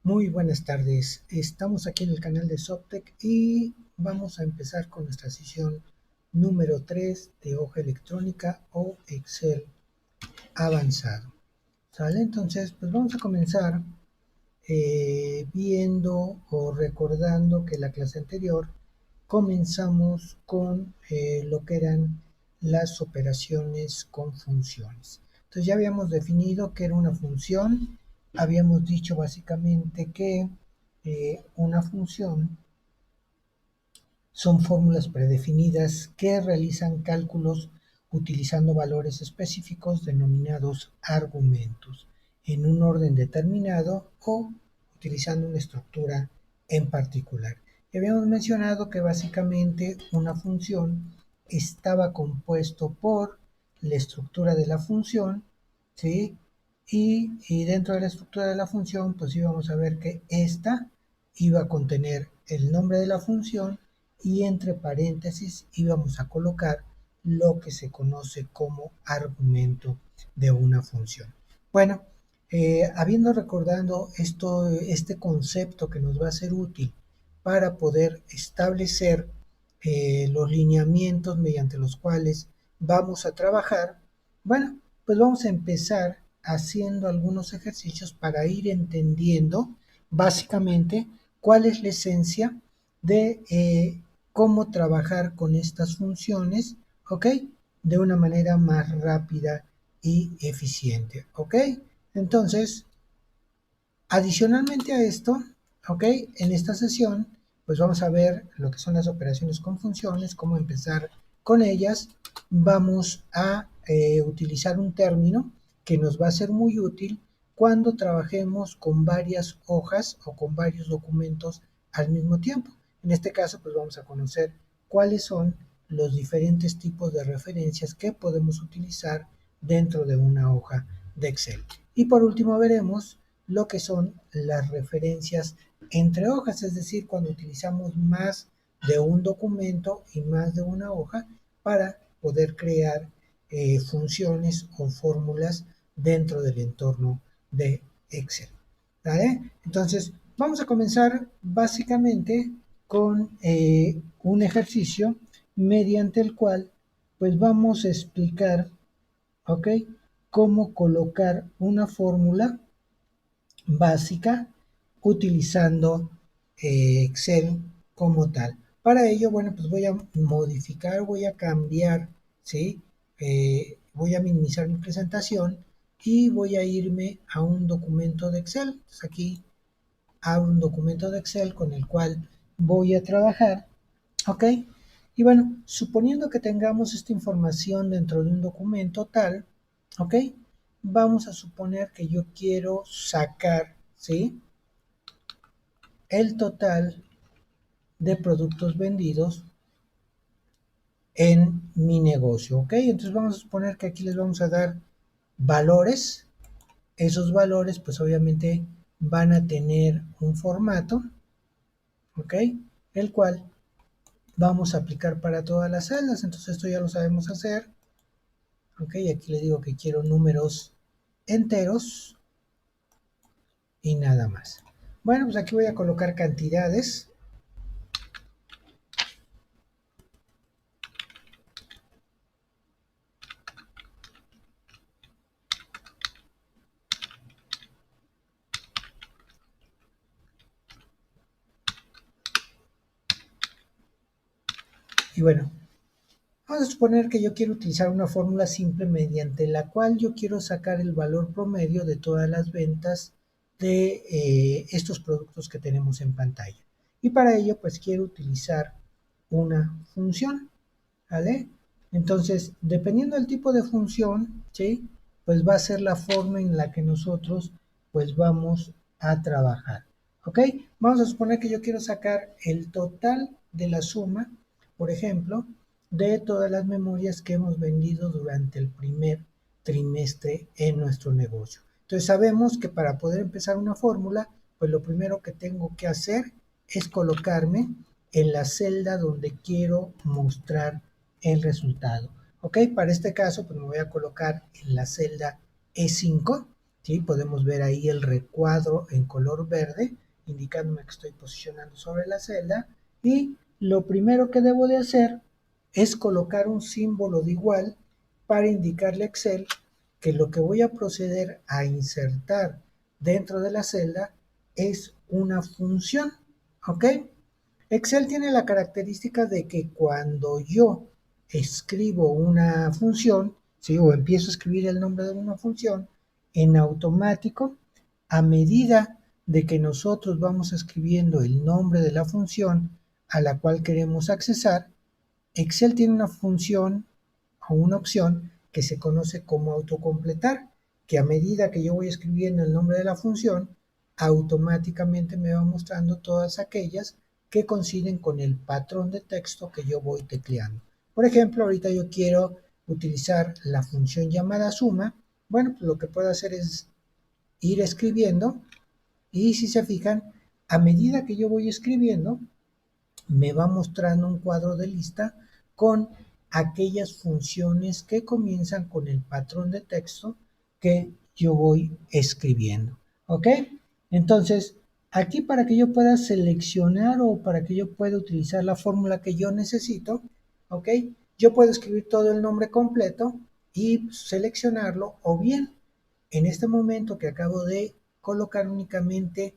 Muy buenas tardes. Estamos aquí en el canal de Soptech y vamos a empezar con nuestra sesión número 3 de hoja electrónica o Excel avanzado. ¿Sale? Entonces, pues vamos a comenzar viendo o recordando que la clase anterior comenzamos con lo que eran las operaciones con funciones. Entonces ya habíamos definido que era una función, habíamos dicho básicamente que una función son fórmulas predefinidas que realizan cálculos utilizando valores específicos denominados argumentos en un orden determinado o utilizando una estructura en particular. Habíamos mencionado que básicamente una función estaba compuesto por la estructura de la función, ¿sí? Y dentro de la estructura de la función, pues íbamos a ver que esta iba a contener el nombre de la función y entre paréntesis íbamos a colocar lo que se conoce como argumento de una función. Bueno, habiendo recordado este concepto que nos va a ser útil para poder establecer los lineamientos mediante los cuales vamos a trabajar, bueno, pues vamos a empezar haciendo algunos ejercicios para ir entendiendo básicamente cuál es la esencia de cómo trabajar con estas funciones, ¿ok? De una manera más rápida y eficiente, ¿ok? Entonces, adicionalmente a esto, ¿ok? En esta sesión, pues vamos a ver lo que son las operaciones con funciones, cómo empezar con ellas. Vamos a utilizar un término que nos va a ser muy útil cuando trabajemos con varias hojas o con varios documentos al mismo tiempo. En este caso, pues vamos a conocer cuáles son los diferentes tipos de referencias que podemos utilizar dentro de una hoja de Excel. Y por último veremos lo que son las referencias entre hojas, es decir, cuando utilizamos más de un documento y más de una hoja para poder crear funciones o fórmulas dentro del entorno de Excel. ¿Vale? Entonces, vamos a comenzar básicamente con un ejercicio mediante el cual pues vamos a explicar, ¿ok? Cómo colocar una fórmula básica utilizando Excel como tal. Para ello, bueno, pues voy a modificar, voy a cambiar, ¿sí? Voy a minimizar mi presentación y voy a irme a un documento de Excel. Entonces aquí abro un documento de Excel con el cual voy a trabajar, ¿ok? Y bueno, suponiendo que tengamos esta información dentro de un documento tal, ¿ok? Vamos a suponer que yo quiero sacar, ¿sí? El total de productos vendidos en mi negocio, ¿ok? Entonces vamos a suponer que aquí les vamos a dar valores. Esos valores, pues obviamente van a tener un formato, ¿ok? El cual vamos a aplicar para todas las celdas. Entonces esto ya lo sabemos hacer, ¿ok? Aquí le digo que quiero números enteros y nada más. Bueno, pues aquí voy a colocar cantidades. Y bueno, vamos a suponer que yo quiero utilizar una fórmula simple mediante la cual yo quiero sacar el valor promedio de todas las ventas de estos productos que tenemos en pantalla. Y para ello, pues quiero utilizar una función, ¿vale? Entonces, dependiendo del tipo de función, ¿sí? Pues va a ser la forma en la que nosotros, pues vamos a trabajar, ¿ok? Vamos a suponer que yo quiero sacar el total de la suma, por ejemplo, de todas las memorias que hemos vendido durante el primer trimestre en nuestro negocio. Entonces sabemos que para poder empezar una fórmula, pues lo primero que tengo que hacer es colocarme en la celda donde quiero mostrar el resultado. Ok, para este caso, pues me voy a colocar en la celda E5, ¿sí? Podemos ver ahí el recuadro en color verde, indicándome que estoy posicionando sobre la celda. Y lo primero que debo de hacer es colocar un símbolo de igual para indicarle a Excel que lo que voy a proceder a insertar dentro de la celda es una función, ¿ok? Excel tiene la característica de que cuando yo escribo una función, ¿sí? O empiezo a escribir el nombre de una función, en automático, a medida de que nosotros vamos escribiendo el nombre de la función a la cual queremos accesar, Excel tiene una función o una opción que se conoce como autocompletar, que a medida que yo voy escribiendo el nombre de la función, automáticamente me va mostrando todas aquellas que coinciden con el patrón de texto que yo voy tecleando. Por ejemplo, ahorita yo quiero utilizar la función llamada suma. Bueno, pues lo que puedo hacer es ir escribiendo y si se fijan, a medida que yo voy escribiendo, me va mostrando un cuadro de lista con aquellas funciones que comienzan con el patrón de texto que yo voy escribiendo. ¿Ok? Entonces, aquí para que yo pueda seleccionar o para que yo pueda utilizar la fórmula que yo necesito, ¿ok? Yo puedo escribir todo el nombre completo y seleccionarlo, o bien en este momento que acabo de colocar únicamente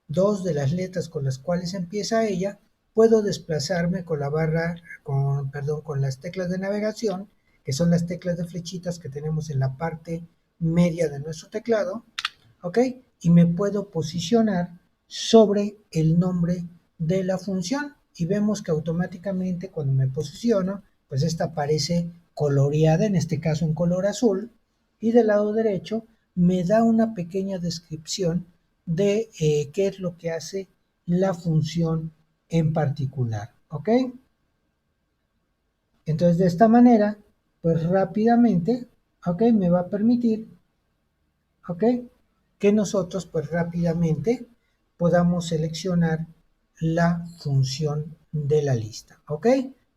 dos de las letras con las cuales empieza ella, puedo desplazarme con la barra, con las teclas de navegación, que son las teclas de flechitas que tenemos en la parte media de nuestro teclado, ¿ok? Y me puedo posicionar sobre el nombre de la función y vemos que automáticamente cuando me posiciono, pues esta aparece coloreada, en este caso en color azul, y del lado derecho me da una pequeña descripción de qué es lo que hace la función en particular, ¿ok? Entonces de esta manera, pues rápidamente, ¿ok? Me va a permitir, ¿ok? Que nosotros pues rápidamente podamos seleccionar la función de la lista, ¿ok?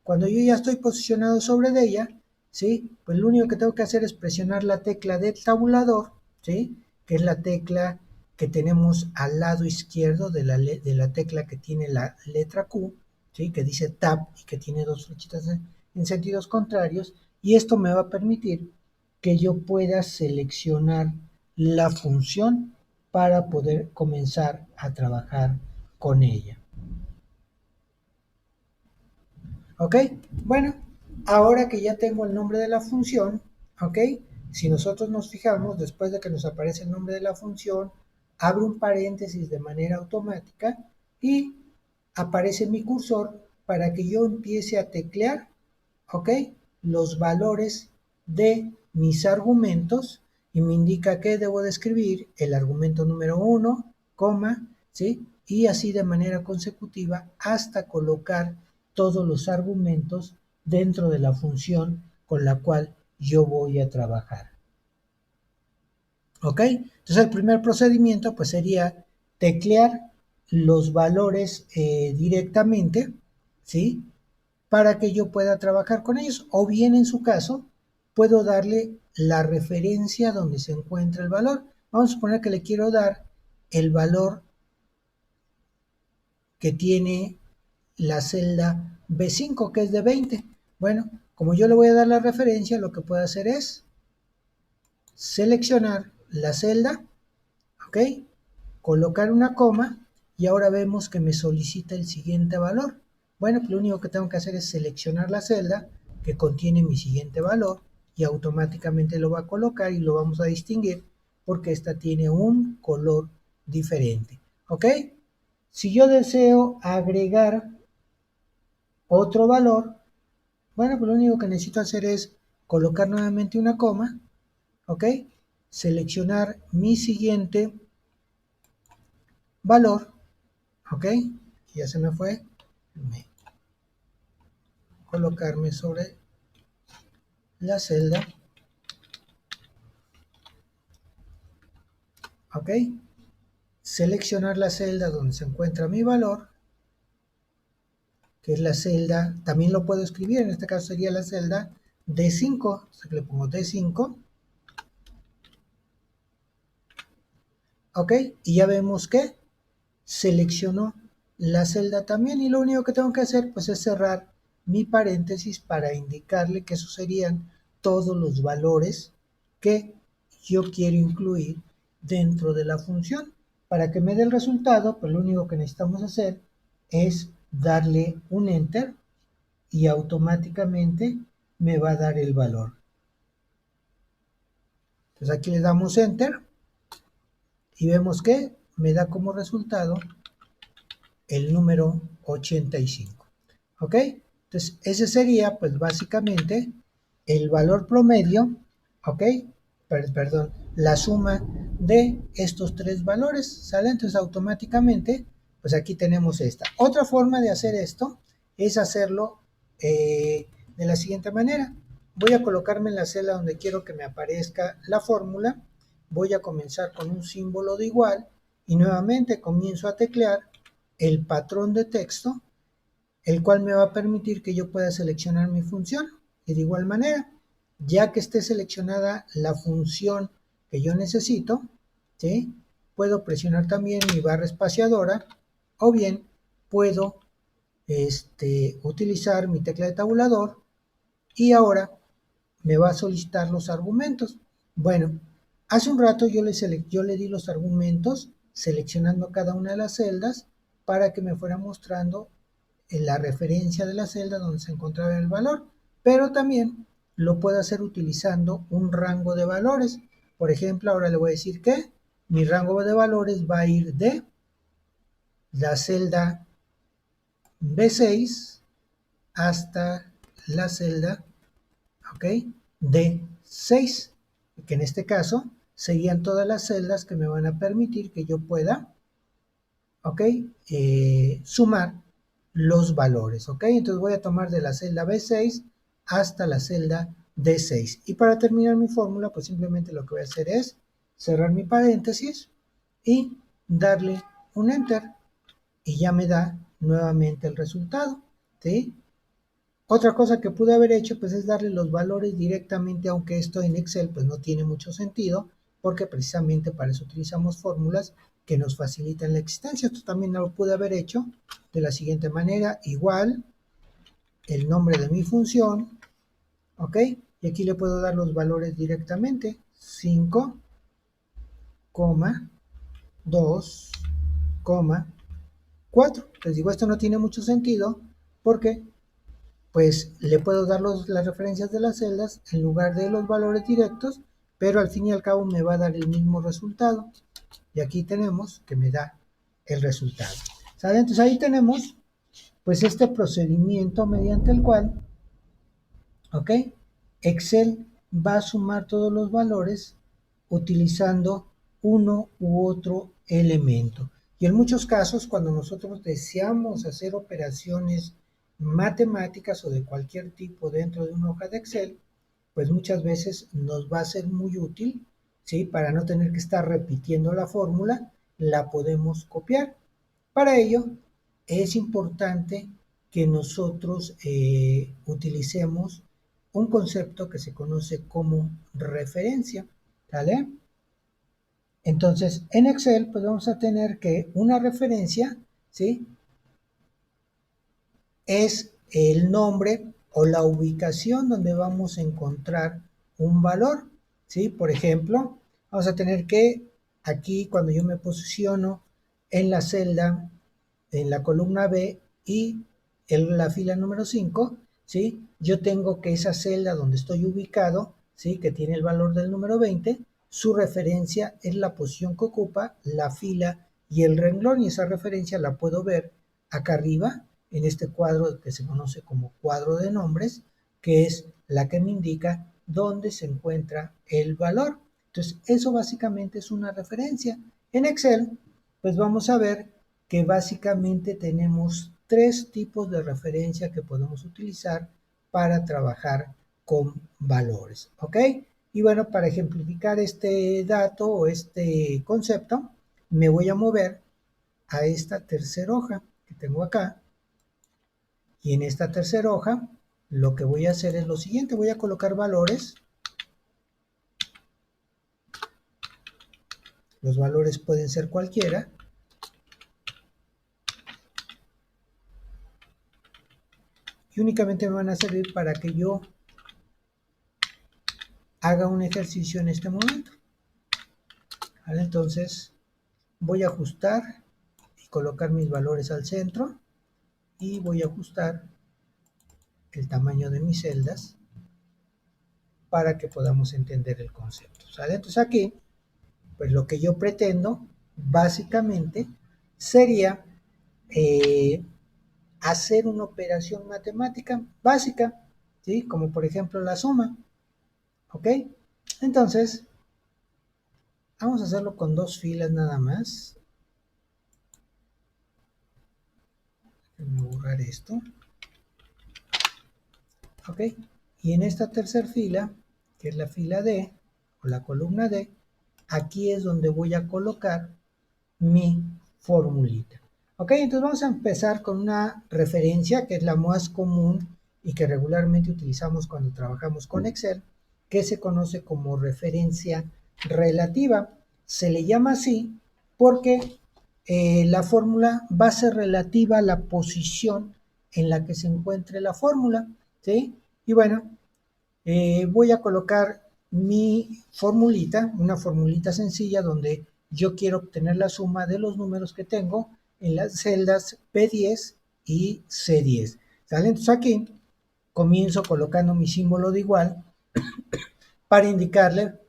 Cuando yo ya estoy posicionado sobre ella, ¿sí? Pues lo único que tengo que hacer es presionar la tecla del tabulador, ¿sí? Que es la tecla que tenemos al lado izquierdo de la tecla que tiene la letra Q, ¿sí? Que dice Tab y que tiene dos flechitas en sentidos contrarios, y esto me va a permitir que yo pueda seleccionar la función para poder comenzar a trabajar con ella. ¿Ok? Bueno, ahora que ya tengo el nombre de la función, ¿ok? Si nosotros nos fijamos, después de que nos aparece el nombre de la función, abro un paréntesis de manera automática y aparece mi cursor para que yo empiece a teclear, ¿ok? Los valores de mis argumentos y me indica que debo de escribir el argumento número 1, coma, ¿sí? Y así de manera consecutiva hasta colocar todos los argumentos dentro de la función con la cual yo voy a trabajar. ¿Ok? Entonces el primer procedimiento pues sería teclear los valores directamente, ¿sí? Para que yo pueda trabajar con ellos. O bien en su caso, puedo darle la referencia donde se encuentra el valor. Vamos a suponer que le quiero dar el valor que tiene la celda B5, que es de 20. Bueno, como yo le voy a dar la referencia, lo que puedo hacer es seleccionar la celda, ¿ok? Colocar una coma y ahora vemos que me solicita el siguiente valor. Bueno, pues lo único que tengo que hacer es seleccionar la celda que contiene mi siguiente valor y automáticamente lo va a colocar y lo vamos a distinguir porque esta tiene un color diferente, ¿ok? Si yo deseo agregar otro valor, bueno, pues lo único que necesito hacer es colocar nuevamente una coma, ¿ok? Seleccionar mi siguiente valor, ¿ok? Ya se me fue. Colocarme sobre la celda, ¿ok? Seleccionar la celda donde se encuentra mi valor, que es la celda, también lo puedo escribir, en este caso sería la celda D5, o sea que le pongo D5, ¿ok? Y ya vemos que seleccionó la celda también y lo único que tengo que hacer pues es cerrar mi paréntesis para indicarle que esos serían todos los valores que yo quiero incluir dentro de la función. Para que me dé el resultado, pues lo único que necesitamos hacer es darle un enter y automáticamente me va a dar el valor. Entonces aquí le damos enter y vemos que me da como resultado el número 85. ¿Ok? Entonces ese sería pues básicamente el valor promedio, ¿ok? Perdón, la suma de estos tres valores, ¿sale? Entonces automáticamente pues aquí tenemos esta. Otra forma de hacer esto es hacerlo de la siguiente manera. Voy a colocarme en la celda donde quiero que me aparezca la fórmula. Voy a comenzar con un símbolo de igual y nuevamente comienzo a teclear el patrón de texto, el cual me va a permitir que yo pueda seleccionar mi función. Y de igual manera, ya que esté seleccionada la función que yo necesito, ¿sí? Puedo presionar también mi barra espaciadora o bien puedo utilizar mi tecla de tabulador y ahora me va a solicitar los argumentos. Bueno, hace un rato yo le di los argumentos seleccionando cada una de las celdas para que me fuera mostrando en la referencia de la celda donde se encontraba el valor, pero también lo puedo hacer utilizando un rango de valores. Por ejemplo, ahora le voy a decir que mi rango de valores va a ir de la celda B6 hasta la celda, ¿ok? D6, que en este caso serían todas las celdas que me van a permitir que yo pueda, ¿ok? Sumar los valores, ¿ok? Entonces voy a tomar de la celda B6 hasta la celda D6. Y para terminar mi fórmula, pues simplemente lo que voy a hacer es cerrar mi paréntesis y darle un enter y ya me da nuevamente el resultado, ¿sí? Otra cosa que pude haber hecho pues es darle los valores directamente, aunque esto en Excel pues no tiene mucho sentido, porque precisamente para eso utilizamos fórmulas que nos facilitan la existencia. Esto también lo pude haber hecho de la siguiente manera, igual el nombre de mi función, ¿ok? Y aquí le puedo dar los valores directamente, 5, 2, 4. Les digo, esto no tiene mucho sentido porque pues le puedo dar las referencias de las celdas en lugar de los valores directos, pero al fin y al cabo me va a dar el mismo resultado. Y aquí tenemos que me da el resultado. ¿Sale? Entonces ahí tenemos pues este procedimiento mediante el cual, ¿ok? Excel va a sumar todos los valores utilizando uno u otro elemento. Y en muchos casos, cuando nosotros deseamos hacer operaciones matemáticas o de cualquier tipo dentro de una hoja de Excel, pues muchas veces nos va a ser muy útil, ¿sí? Para no tener que estar repitiendo la fórmula, la podemos copiar. Para ello, es importante que nosotros utilicemos un concepto que se conoce como referencia, ¿vale? Entonces, en Excel, pues vamos a tener que una referencia, ¿sí? Es el nombre o la ubicación donde vamos a encontrar un valor, ¿sí? Por ejemplo, vamos a tener que aquí cuando yo me posiciono en la celda, en la columna B y en la fila número 5, ¿sí? Yo tengo que esa celda donde estoy ubicado, ¿sí? Que tiene el valor del número 20, su referencia es la posición que ocupa la fila y el renglón, y esa referencia la puedo ver acá arriba en este cuadro que se conoce como cuadro de nombres, que es la que me indica dónde se encuentra el valor. Entonces, eso básicamente es una referencia. En Excel, pues vamos a ver que básicamente tenemos tres tipos de referencia que podemos utilizar para trabajar con valores, ¿ok? Y bueno, para ejemplificar este dato o este concepto, me voy a mover a esta tercera hoja que tengo acá. Y en esta tercera hoja, lo que voy a hacer es lo siguiente. Voy a colocar valores. Los valores pueden ser cualquiera. Y únicamente me van a servir para que yo haga un ejercicio en este momento. ¿Vale? Entonces voy a ajustar y colocar mis valores al centro y voy a ajustar el tamaño de mis celdas para que podamos entender el concepto. ¿Sale? Entonces aquí, pues lo que yo pretendo básicamente sería hacer una operación matemática básica, ¿sí? Como por ejemplo la suma, ¿ok? Entonces, vamos a hacerlo con 2 filas nada más. Déjenme borrar esto. ¿Ok? Y en esta tercera fila, que es la fila D, o la columna D, aquí es donde voy a colocar mi formulita. ¿Ok? Entonces vamos a empezar con una referencia, que es la más común y que regularmente utilizamos cuando trabajamos con Excel, que se conoce como referencia relativa. Se le llama así porque la fórmula va a ser relativa a la posición en la que se encuentre la fórmula, ¿sí? Y bueno, voy a colocar mi formulita, una formulita sencilla donde yo quiero obtener la suma de los números que tengo en las celdas P10 y C10. ¿Sale? Entonces aquí comienzo colocando mi símbolo de igual para indicarle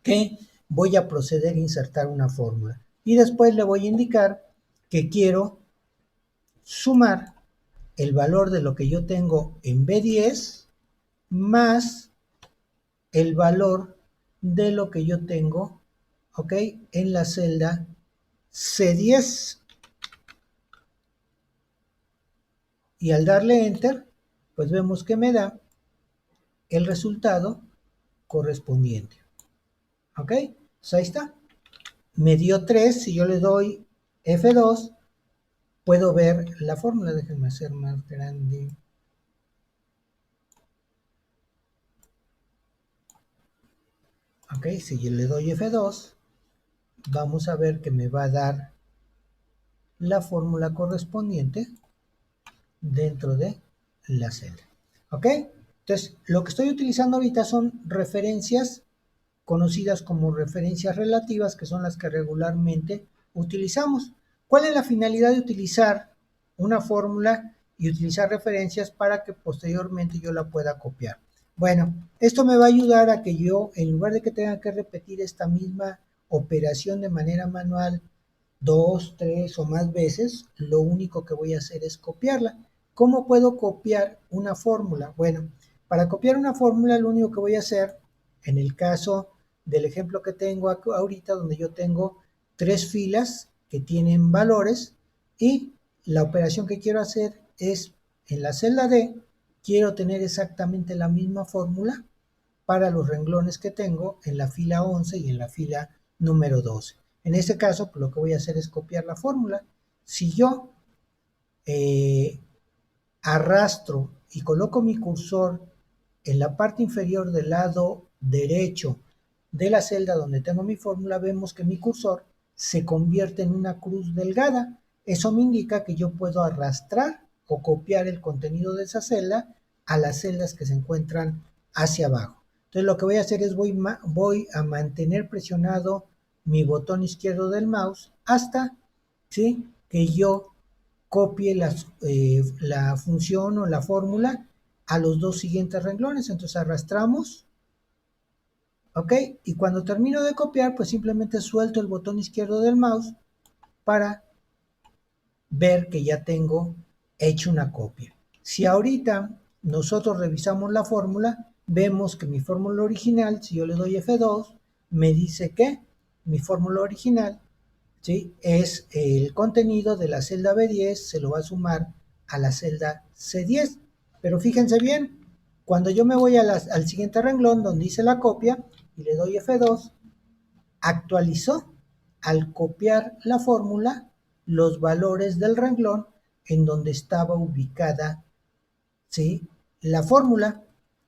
que voy a proceder a insertar una fórmula. Y después le voy a indicar que quiero sumar el valor de lo que yo tengo en B10 más el valor de lo que yo tengo, ¿ok? En la celda C10. Y al darle Enter, pues vemos que me da el resultado correspondiente, ¿ok? Pues ahí está. Me dio 3, si yo le doy F2, puedo ver la fórmula. Déjenme hacer más grande. Ok, si yo le doy F2, vamos a ver que me va a dar la fórmula correspondiente dentro de la celda. ¿Ok? Entonces, lo que estoy utilizando ahorita son referencias conocidas como referencias relativas, que son las que regularmente utilizamos. ¿Cuál es la finalidad de utilizar una fórmula y utilizar referencias para que posteriormente yo la pueda copiar? Bueno, esto me va a ayudar a que yo, en lugar de que tenga que repetir esta misma operación de manera manual 2, 3 o más veces, lo único que voy a hacer es copiarla. ¿Cómo puedo copiar una fórmula? Bueno, para copiar una fórmula lo único que voy a hacer, en el caso del ejemplo que tengo ahorita, donde yo tengo 3 filas que tienen valores y la operación que quiero hacer es en la celda D, quiero tener exactamente la misma fórmula para los renglones que tengo en la fila 11 y en la fila número 12. En este caso, pues, lo que voy a hacer es copiar la fórmula. Si yo arrastro y coloco mi cursor en la parte inferior del lado derecho de la celda donde tengo mi fórmula, vemos que mi cursor se convierte en una cruz delgada. Eso me indica que yo puedo arrastrar o copiar el contenido de esa celda a las celdas que se encuentran hacia abajo. Entonces lo que voy a hacer es voy a mantener presionado mi botón izquierdo del mouse hasta, ¿sí?, que yo copie la función o la fórmula a los 2 siguientes renglones. Entonces arrastramos, ¿ok? Y cuando termino de copiar, pues simplemente suelto el botón izquierdo del mouse para ver que ya tengo hecho una copia. Si ahorita nosotros revisamos la fórmula, vemos que mi fórmula original, si yo le doy F2, me dice que mi fórmula original, ¿sí?, es el contenido de la celda B10, se lo va a sumar a la celda C10. Pero fíjense bien, cuando yo me voy al siguiente renglón donde hice la copia y le doy F2, actualizó al copiar la fórmula los valores del renglón en donde estaba ubicada, ¿sí?, la fórmula,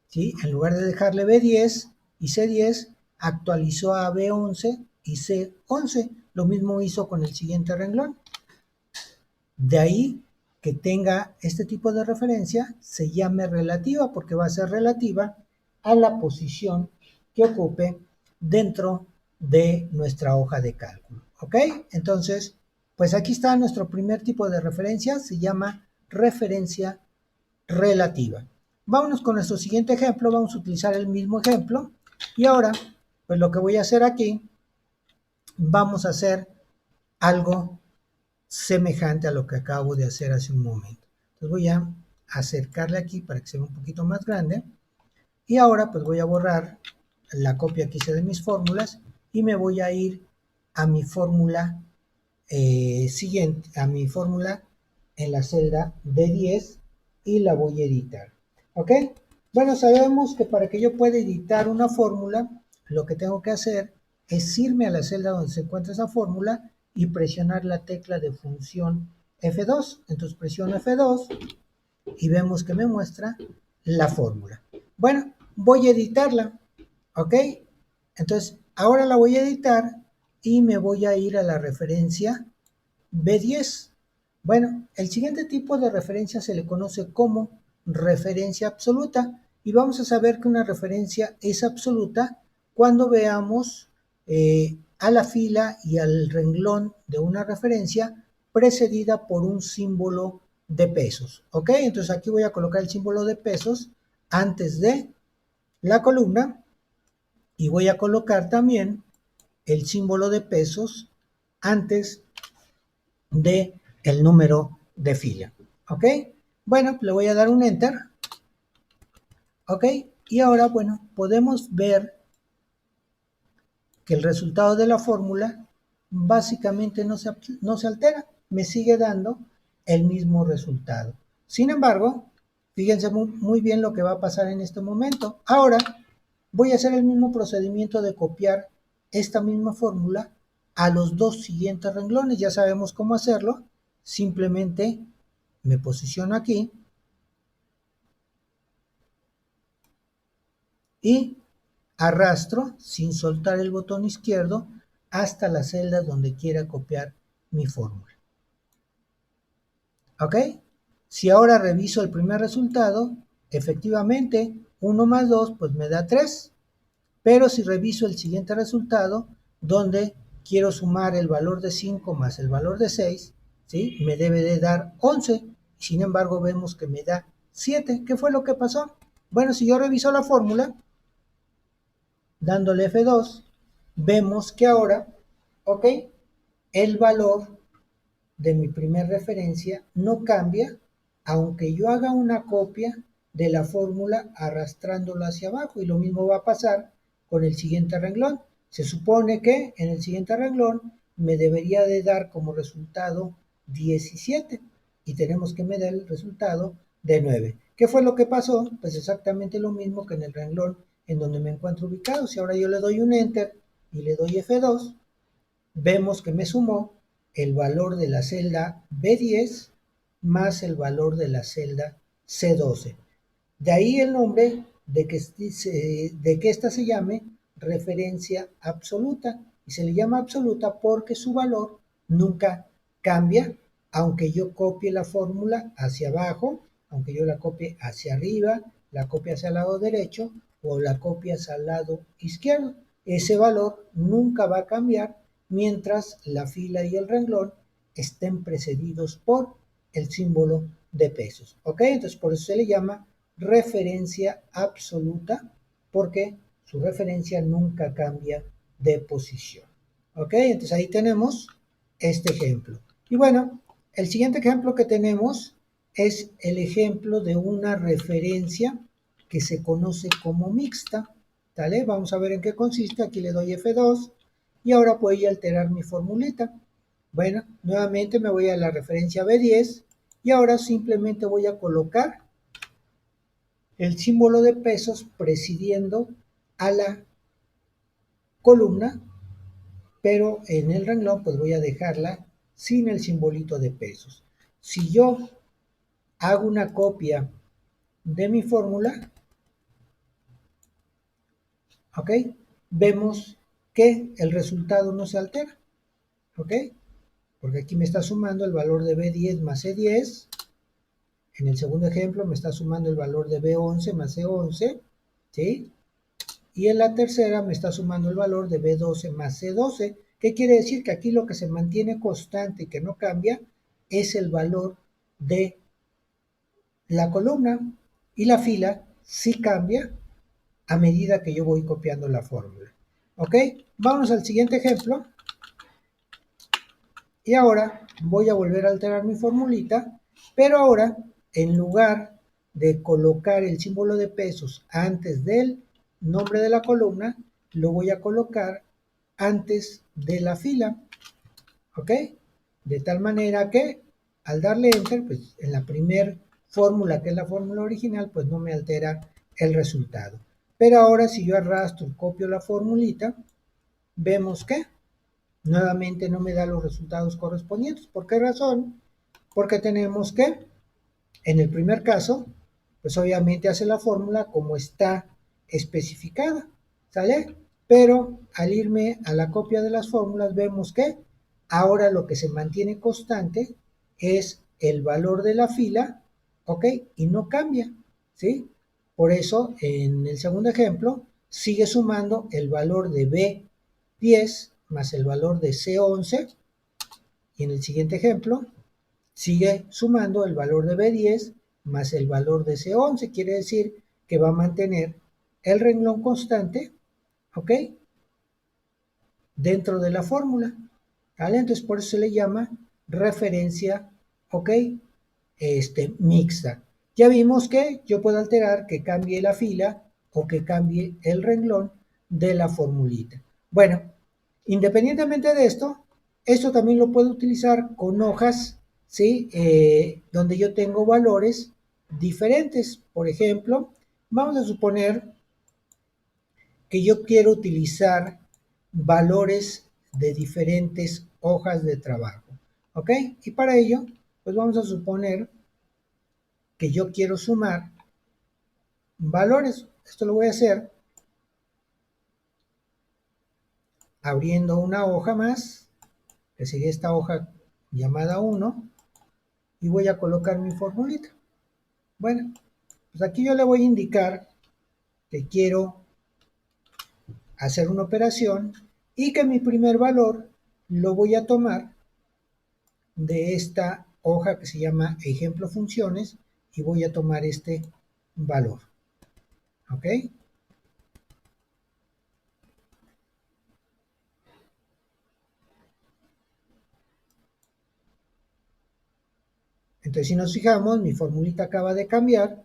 ¿sí? En lugar de dejarle B10 y C10, actualizó a B11 y C11. Lo mismo hizo con el siguiente renglón. De ahí que tenga este tipo de referencia se llame relativa, porque va a ser relativa a la posición que ocupe dentro de nuestra hoja de cálculo. ¿Ok? Entonces, pues aquí está nuestro primer tipo de referencia, se llama referencia relativa. Vámonos con nuestro siguiente ejemplo, vamos a utilizar el mismo ejemplo y ahora, pues lo que voy a hacer aquí, vamos a hacer algo semejante a lo que acabo de hacer hace un momento. Entonces voy a acercarle aquí para que se vea un poquito más grande y ahora pues voy a borrar la copia que hice de mis fórmulas y me voy a ir a mi fórmula siguiente, a mi fórmula en la celda D10 y la voy a editar. ¿Ok? Bueno, sabemos que para que yo pueda editar una fórmula, lo que tengo que hacer es irme a la celda donde se encuentra esa fórmula y presionar la tecla de función F2. Entonces presiono F2 y vemos que me muestra la fórmula. Bueno, voy a editarla, ¿ok? Entonces, ahora la voy a editar y me voy a ir a la referencia B10. Bueno, el siguiente tipo de referencia se le conoce como referencia absoluta y vamos a saber que una referencia es absoluta cuando veamos a la fila y al renglón de una referencia precedida por un símbolo de pesos. ¿Ok? Entonces aquí voy a colocar el símbolo de pesos antes de la columna y voy a colocar también el símbolo de pesos antes de el número de fila. ¿Ok? Bueno, le voy a dar un enter. ¿Ok? Y ahora, bueno, podemos ver que el resultado de la fórmula básicamente no se altera. Me sigue dando el mismo resultado. Sin embargo, fíjense muy bien lo que va a pasar en este momento. Ahora voy a hacer el mismo procedimiento de copiar esta misma fórmula a los dos siguientes renglones. Ya sabemos cómo hacerlo. Simplemente me posiciono aquí y arrastro sin soltar el botón izquierdo hasta la celda donde quiera copiar mi fórmula. ¿Ok? Si ahora reviso el primer resultado, efectivamente 1 más 2 pues me da 3. Pero si reviso el siguiente resultado, donde quiero sumar el valor de 5 más el valor de 6, ¿sí? Me debe de dar 11. Sin embargo, vemos que me da 7. ¿Qué fue lo que pasó? Bueno, si yo reviso la fórmula, dándole F2, vemos que ahora, ¿ok? El valor de mi primer referencia no cambia, aunque yo haga una copia de la fórmula arrastrándola hacia abajo, y lo mismo va a pasar con el siguiente renglón. Se supone que en el siguiente renglón me debería de dar como resultado 17 y tenemos que me dé el resultado de 9. ¿Qué fue lo que pasó? Pues exactamente lo mismo que en el renglón en donde me encuentro ubicado. Si ahora yo le doy un enter y le doy F2, vemos que me sumó el valor de la celda B10 más el valor de la celda C12. De ahí el nombre de que esta se llame referencia absoluta. Y se le llama absoluta porque su valor nunca cambia, aunque yo copie la fórmula hacia abajo, aunque yo la copie hacia arriba, la copie hacia el lado derecho o la copie hacia el lado izquierdo. Ese valor nunca va a cambiar mientras la fila y el renglón estén precedidos por el símbolo de pesos. ¿Ok? Entonces por eso se le llama referencia absoluta, porque su referencia nunca cambia de posición. ¿Ok? Entonces ahí tenemos este ejemplo. Y bueno, el siguiente ejemplo que tenemos es el ejemplo de una referencia que se conoce como mixta. ¿Vale? Vamos a ver en qué consiste. Aquí le doy F2 y ahora voy a alterar mi formulita. Bueno, nuevamente me voy a la referencia B10 y ahora simplemente voy a colocar el símbolo de pesos presidiendo a la columna, pero en el renglón pues voy a dejarla sin el simbolito de pesos. Si yo hago una copia de mi fórmula, ¿ok? Vemos que el resultado no se altera, ¿ok? Porque aquí me está sumando el valor de B10 más C10. En el segundo ejemplo me está sumando el valor de B11 más C11, ¿sí? Y en la tercera me está sumando el valor de B12 más C12. ¿Qué quiere decir? Que aquí lo que se mantiene constante y que no cambia es el valor de la columna, y la fila sí cambia a medida que yo voy copiando la fórmula. ¿Ok? Vamos al siguiente ejemplo. Y ahora voy a volver a alterar mi formulita, pero ahora en lugar de colocar el símbolo de pesos antes del nombre de la columna, lo voy a colocar antes de la fila. ¿Ok? De tal manera que al darle enter, pues en la primera fórmula, que es la fórmula original, pues no me altera el resultado. Pero ahora si yo arrastro y copio la formulita, vemos que nuevamente no me da los resultados correspondientes. ¿Por qué razón? Porque tenemos que, en el primer caso, pues obviamente hace la fórmula como está especificada, ¿sale? Pero al irme a la copia de las fórmulas, vemos que ahora lo que se mantiene constante es el valor de la fila, ¿ok? Y no cambia, ¿sí? Por eso, en el segundo ejemplo, sigue sumando el valor de B10 más el valor de C11, y en el siguiente ejemplo, sigue sumando el valor de B10 más el valor de C11, quiere decir que va a mantener el renglón constante, ¿ok? Dentro de la fórmula, ¿vale? Entonces por eso se le llama referencia, ¿ok? Mixta. Ya vimos que yo puedo alterar que cambie la fila o que cambie el renglón de la formulita. Bueno, independientemente de esto también lo puedo utilizar con hojas, ¿sí? Donde yo tengo valores diferentes. Por ejemplo, vamos a suponer que yo quiero utilizar valores de diferentes hojas de trabajo, ¿ok? Y para ello, pues vamos a suponer que yo quiero sumar valores. Esto lo voy a hacer abriendo una hoja más, que sería esta hoja llamada 1, y voy a colocar mi formulita. Bueno, pues aquí yo le voy a indicar que quiero hacer una operación y que mi primer valor lo voy a tomar de esta hoja que se llama ejemplo funciones, y voy a tomar este valor. ¿Ok? Entonces si nos fijamos, mi formulita acaba de cambiar.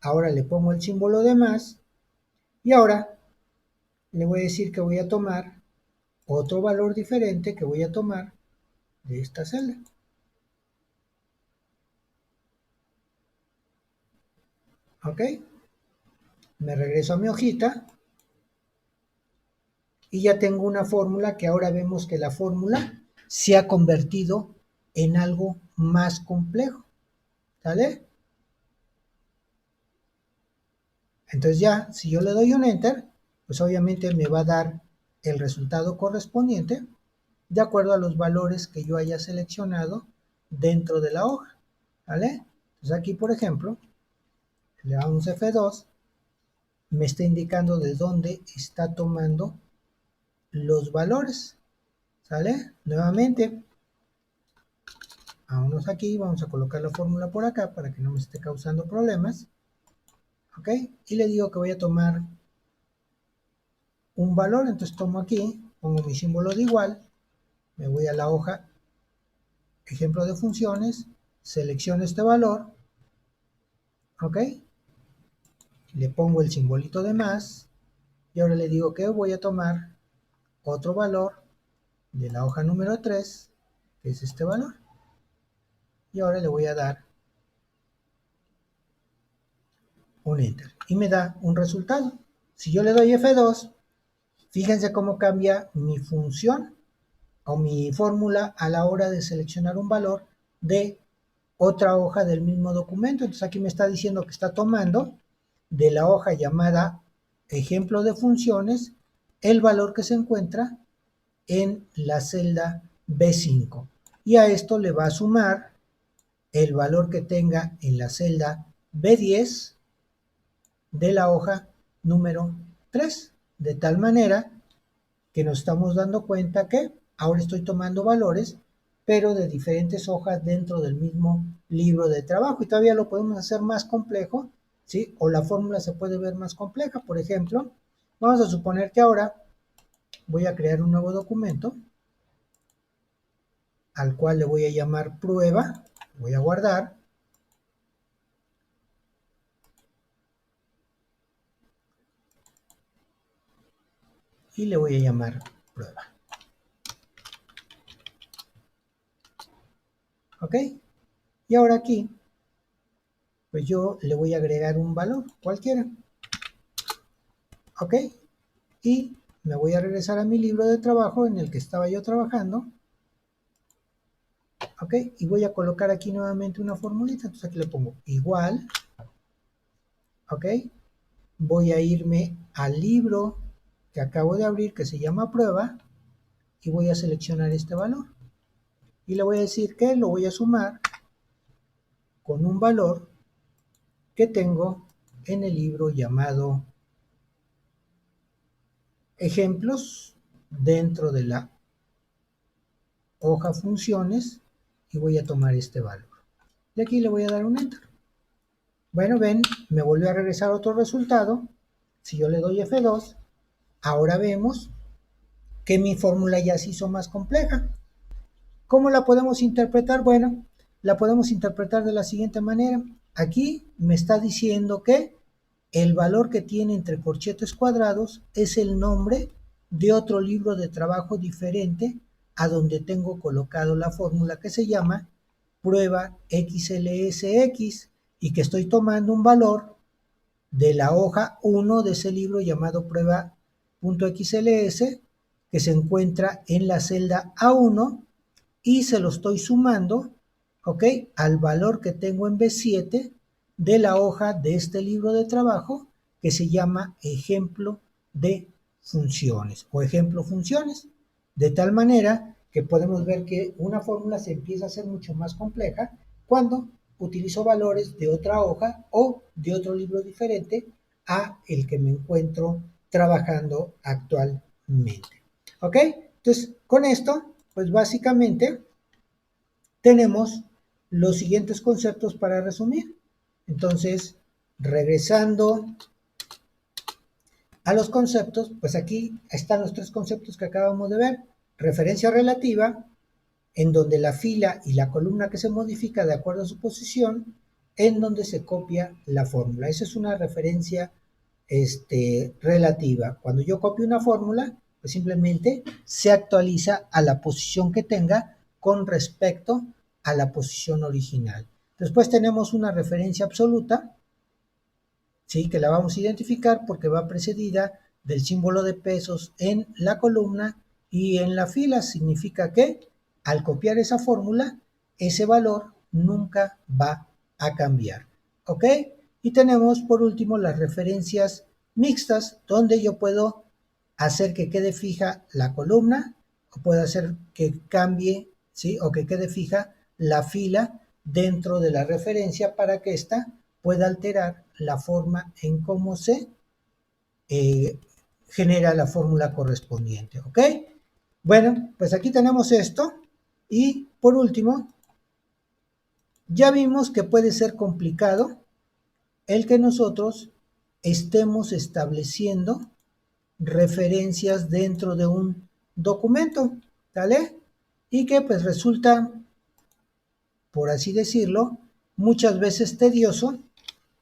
Ahora le pongo el símbolo de más y ahora le voy a decir que voy a tomar otro valor diferente, que voy a tomar de esta celda. ¿Ok? Me regreso a mi hojita y ya tengo una fórmula que ahora vemos que la fórmula se ha convertido en algo más complejo. ¿Sale? Entonces ya, si yo le doy un enter, pues obviamente me va a dar el resultado correspondiente de acuerdo a los valores que yo haya seleccionado dentro de la hoja. ¿Vale? Entonces aquí, por ejemplo, le damos F2, me está indicando de dónde está tomando los valores. ¿Sale? Nuevamente, vámonos aquí, vamos a colocar la fórmula por acá para que no me esté causando problemas. ¿Ok? Y le digo que voy a tomar un valor, entonces tomo aquí, pongo mi símbolo de igual, me voy a la hoja ejemplo de funciones, selecciono este valor, ¿ok? Le pongo el simbolito de más y ahora le digo que voy a tomar otro valor de la hoja número 3, que es este valor, y ahora le voy a dar un enter y me da un resultado. Si yo le doy F2, fíjense cómo cambia mi función o mi fórmula a la hora de seleccionar un valor de otra hoja del mismo documento. Entonces aquí me está diciendo que está tomando de la hoja llamada ejemplo de funciones el valor que se encuentra en la celda B5. Y a esto le va a sumar el valor que tenga en la celda B10 de la hoja número 3. De tal manera que nos estamos dando cuenta que ahora estoy tomando valores, pero de diferentes hojas dentro del mismo libro de trabajo. Y todavía lo podemos hacer más complejo, ¿sí? O la fórmula se puede ver más compleja. Por ejemplo, vamos a suponer que ahora voy a crear un nuevo documento al cual le voy a llamar prueba, voy a guardar, y le voy a llamar prueba. ¿Ok? Y ahora aquí, pues yo le voy a agregar un valor cualquiera. ¿Ok? Y me voy a regresar a mi libro de trabajo en el que estaba yo trabajando. ¿Ok? Y voy a colocar aquí nuevamente una formulita. Entonces aquí le pongo igual. ¿Ok? Voy a irme al libro que acabo de abrir que se llama prueba y voy a seleccionar este valor. Y le voy a decir que lo voy a sumar con un valor que tengo en el libro llamado ejemplos dentro de la hoja funciones y voy a tomar este valor. Y aquí le voy a dar un enter. Bueno, ven, me volvió a regresar otro resultado. Si yo le doy F2, ahora vemos que mi fórmula ya se hizo más compleja. ¿Cómo la podemos interpretar? Bueno, la podemos interpretar de la siguiente manera. Aquí me está diciendo que el valor que tiene entre corchetes cuadrados es el nombre de otro libro de trabajo diferente a donde tengo colocado la fórmula que se llama prueba XLSX y que estoy tomando un valor de la hoja 1 de ese libro llamado prueba.xls que se encuentra en la celda A1 y se lo estoy sumando, ¿ok? Al valor que tengo en B7 de la hoja de este libro de trabajo que se llama ejemplo de funciones o ejemplo funciones. De tal manera que podemos ver que una fórmula se empieza a hacer mucho más compleja cuando utilizo valores de otra hoja o de otro libro diferente a el que me encuentro trabajando actualmente. ¿Ok? Entonces, con esto, pues básicamente tenemos los siguientes conceptos para resumir. Entonces, regresando a los conceptos, pues aquí están los tres conceptos que acabamos de ver. Referencia relativa, en donde la fila y la columna que se modifica de acuerdo a su posición, en donde se copia la fórmula. Esa es una referencia relativa. Cuando yo copio una fórmula, pues simplemente se actualiza a la posición que tenga con respecto a la posición original. Después tenemos una referencia absoluta, ¿sí? Que la vamos a identificar porque va precedida del símbolo de pesos en la columna y en la fila. Significa que al copiar esa fórmula, ese valor nunca va a cambiar. ¿Ok? Y tenemos por último las referencias mixtas, donde yo puedo hacer que quede fija la columna, o puedo hacer que cambie, ¿sí? O que quede fija la fila dentro de la referencia para que ésta pueda alterar la forma en cómo se genera la fórmula correspondiente. ¿Ok? Bueno, pues aquí tenemos esto. Y por último, ya vimos que puede ser complicado el que nosotros estemos estableciendo referencias dentro de un documento, ¿vale? Y que pues resulta, por así decirlo, muchas veces tedioso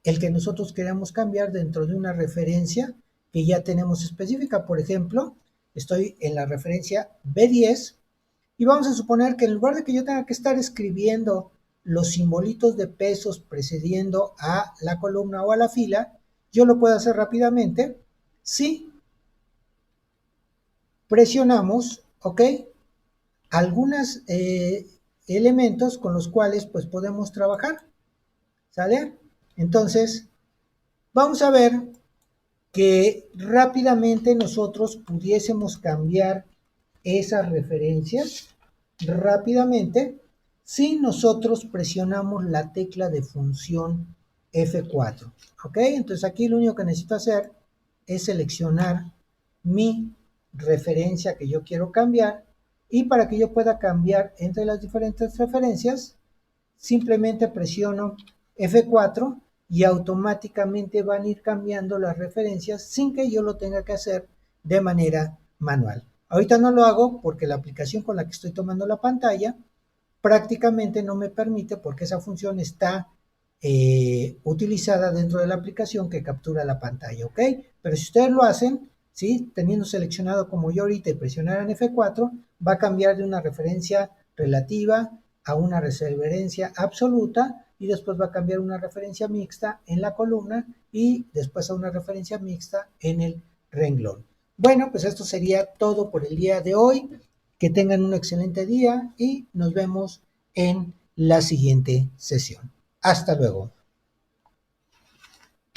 el que nosotros queramos cambiar dentro de una referencia que ya tenemos específica. Por ejemplo, estoy en la referencia B10 y vamos a suponer que en lugar de que yo tenga que estar escribiendo los simbolitos de pesos precediendo a la columna o a la fila, yo lo puedo hacer rápidamente si presionamos, ¿ok? Algunos elementos con los cuales pues podemos trabajar, ¿sale? Entonces, vamos a ver que rápidamente nosotros pudiésemos cambiar esas referencias rápidamente si nosotros presionamos la tecla de función F4. ¿Ok? Entonces aquí lo único que necesito hacer es seleccionar mi referencia que yo quiero cambiar, y para que yo pueda cambiar entre las diferentes referencias simplemente presiono F4 y automáticamente van a ir cambiando las referencias sin que yo lo tenga que hacer de manera manual. Ahorita no lo hago porque la aplicación con la que estoy tomando la pantalla prácticamente no me permite, porque esa función está utilizada dentro de la aplicación que captura la pantalla, ¿ok? Pero si ustedes lo hacen, ¿sí? Teniendo seleccionado como yo ahorita y presionaran F4, va a cambiar de una referencia relativa a una referencia absoluta, y después va a cambiar una referencia mixta en la columna y después a una referencia mixta en el renglón. Bueno, pues esto sería todo por el día de hoy. Que tengan un excelente día y nos vemos en la siguiente sesión. Hasta luego.